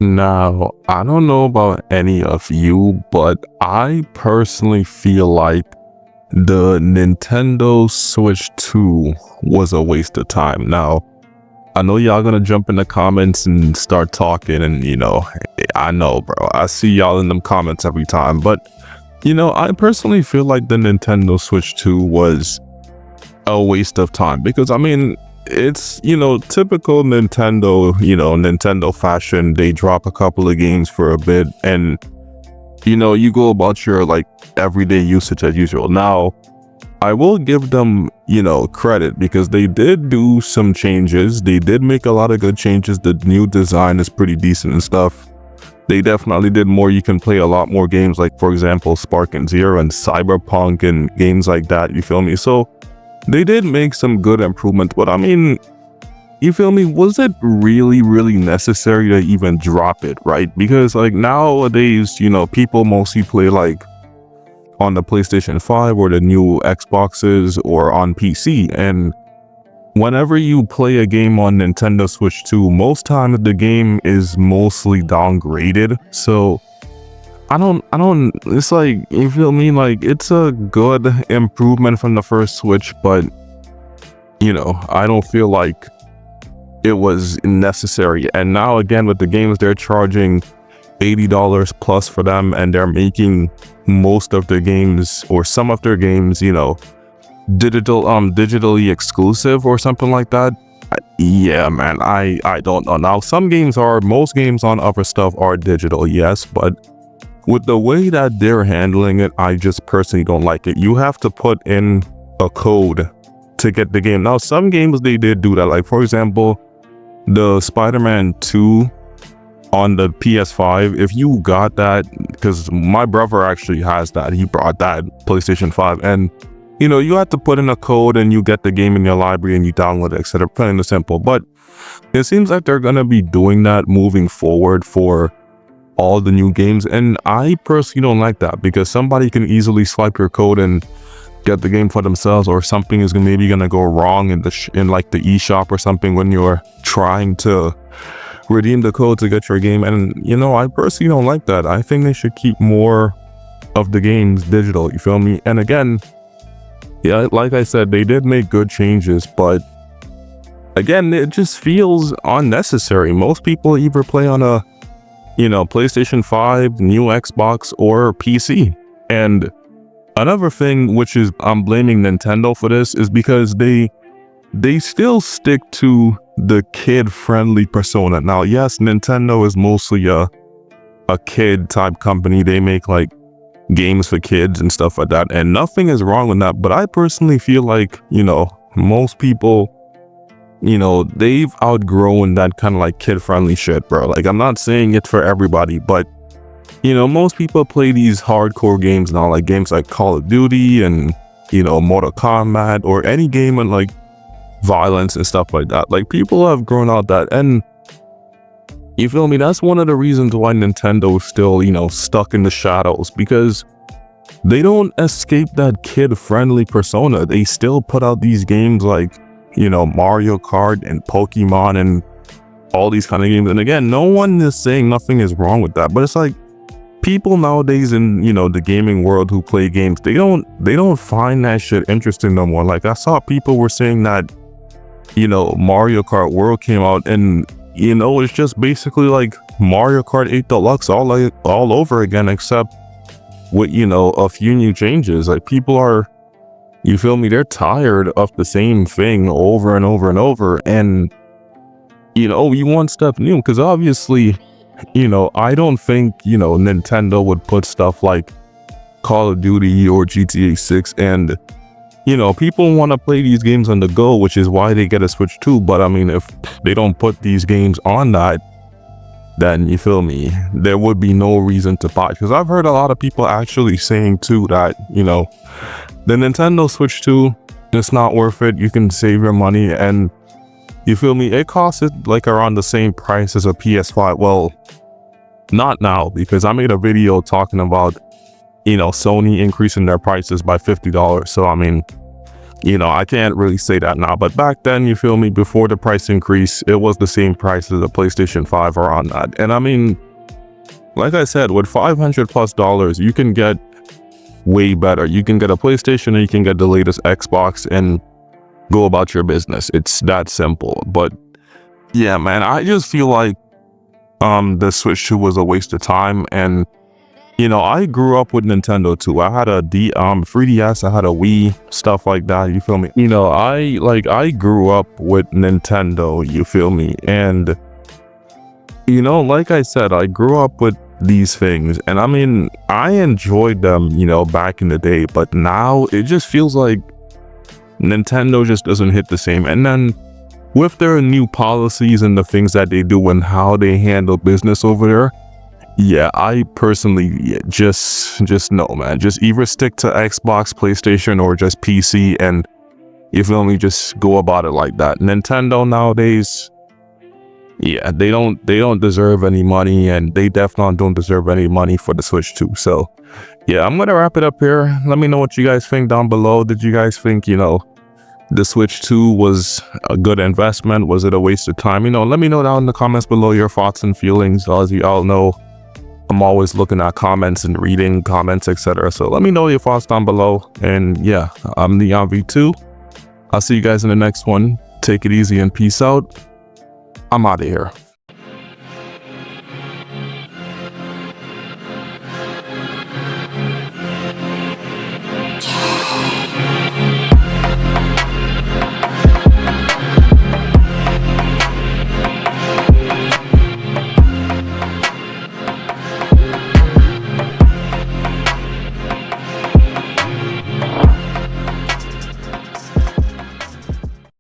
Now, I don't know about any of you, but I personally feel like the Nintendo Switch 2 was a waste of time. Now, I know y'all gonna jump in the comments and start talking, and I know, bro. I see y'all in them comments every time, but I personally feel like the Nintendo Switch 2 was a waste of time because it's typical Nintendo fashion. They drop a couple of games for a bit and you go about your like everyday usage as usual. Now I will give them credit because they did do some changes. They did make a lot of good changes. The new design is pretty decent and stuff. They definitely did more. You can play a lot more games, like for example Sparkingzero and Cyberpunk and games like that, you feel me? So they did make some good improvements, but you feel me, was it really necessary to even drop it, right? Because like nowadays, people mostly play like on the PlayStation 5 or the new Xboxes or on PC, and whenever you play a game on Nintendo Switch 2, most times the game is mostly downgraded. So it's like, you feel me, like it's a good improvement from the first Switch, but I don't feel like it was necessary. And now again with the games, they're charging $80 plus for them, and they're making most of their games or some of their games digitally exclusive or something like that. Yeah, man, I don't know. Now most games on other stuff are digital, yes, but with the way that they're handling it, I just personally don't like it. You have to put in a code to get the game. Now some games they did do that, like for example the Spider-Man 2 on the PS5. If you got that, because my brother actually has that, he brought that PlayStation 5, and you have to put in a code and you get the game in your library and you download it, etc. Plain and simple. But it seems like they're gonna be doing that moving forward for all the new games, and I personally don't like that because somebody can easily swipe your code and get the game for themselves, or something is maybe gonna go wrong in like the eShop or something when you're trying to redeem the code to get your game. And I personally don't like that. I think they should keep more of the games digital, you feel me? And again, yeah, like I said, they did make good changes, but again, it just feels unnecessary. Most people either play on a PlayStation 5, new Xbox, or PC. And another thing, which is I'm blaming Nintendo for this, is because they still stick to the kid-friendly persona. Now, yes, Nintendo is mostly a kid type company. They make like games for kids and stuff like that, and nothing is wrong with that. But I personally feel like most people, they've outgrown that kind of like kid-friendly shit, bro. Like, I'm not saying it's for everybody, but most people play these hardcore games now, like games like Call of Duty and Mortal Kombat, or any game with like violence and stuff like that. Like, people have grown out that, and you feel me, that's one of the reasons why Nintendo is still stuck in the shadows, because they don't escape that kid-friendly persona. They still put out these games like Mario Kart and Pokemon and all these kind of games. And again, no one is saying nothing is wrong with that, but it's like people nowadays in the gaming world who play games, they don't find that shit interesting no more. Like, I saw people were saying that Mario Kart World came out, and it's just basically like Mario Kart 8 Deluxe all over again, except with a few new changes. Like, people are, you feel me, they're tired of the same thing over and over and over, and you want stuff new. Because obviously I don't think Nintendo would put stuff like Call of Duty or GTA 6, and people want to play these games on the go, which is why they get a Switch 2. But if they don't put these games on that, then you feel me, there would be no reason to buy. Because I've heard a lot of people actually saying too that the Nintendo Switch 2, it's not worth it. You can save your money, and you feel me, it costs it like around the same price as a PS5. Well, not now, because I made a video talking about Sony increasing their prices by $50. So You know, I can't really say that now, but back then, you feel me, before the price increase, it was the same price as the PlayStation 5 around that. And I mean, like I said, with $500+ you can get way better. You can get a PlayStation and you can get the latest Xbox and go about your business. It's that simple. But yeah, man, I just feel like the Switch 2 was a waste of time. And you know, I grew up with Nintendo too. I had a 3DS, I had a Wii, stuff like that, you feel me? You know, I grew up with Nintendo, you feel me? And you know, like I said, I grew up with these things, and I mean, I enjoyed them, you know, back in the day, but now it just feels like Nintendo just doesn't hit the same. And then with their new policies and the things that they do and how they handle business over there, yeah, I personally just no, man. Just either stick to Xbox, PlayStation, or just PC, and you feel me, just go about it like that. Nintendo nowadays, yeah, they don't deserve any money, and they definitely don't deserve any money for the Switch 2. So yeah, I'm gonna wrap it up here. Let me know what you guys think down below. Did you guys think, you know, the Switch 2 was a good investment? Was it a waste of time? You know, let me know down in the comments below your thoughts and feelings. As you all know, I'm always looking at comments and reading comments, etc. So let me know your thoughts down below. And yeah, I'm the V2. I'll see you guys in the next one. Take it easy and peace out. I'm out of here.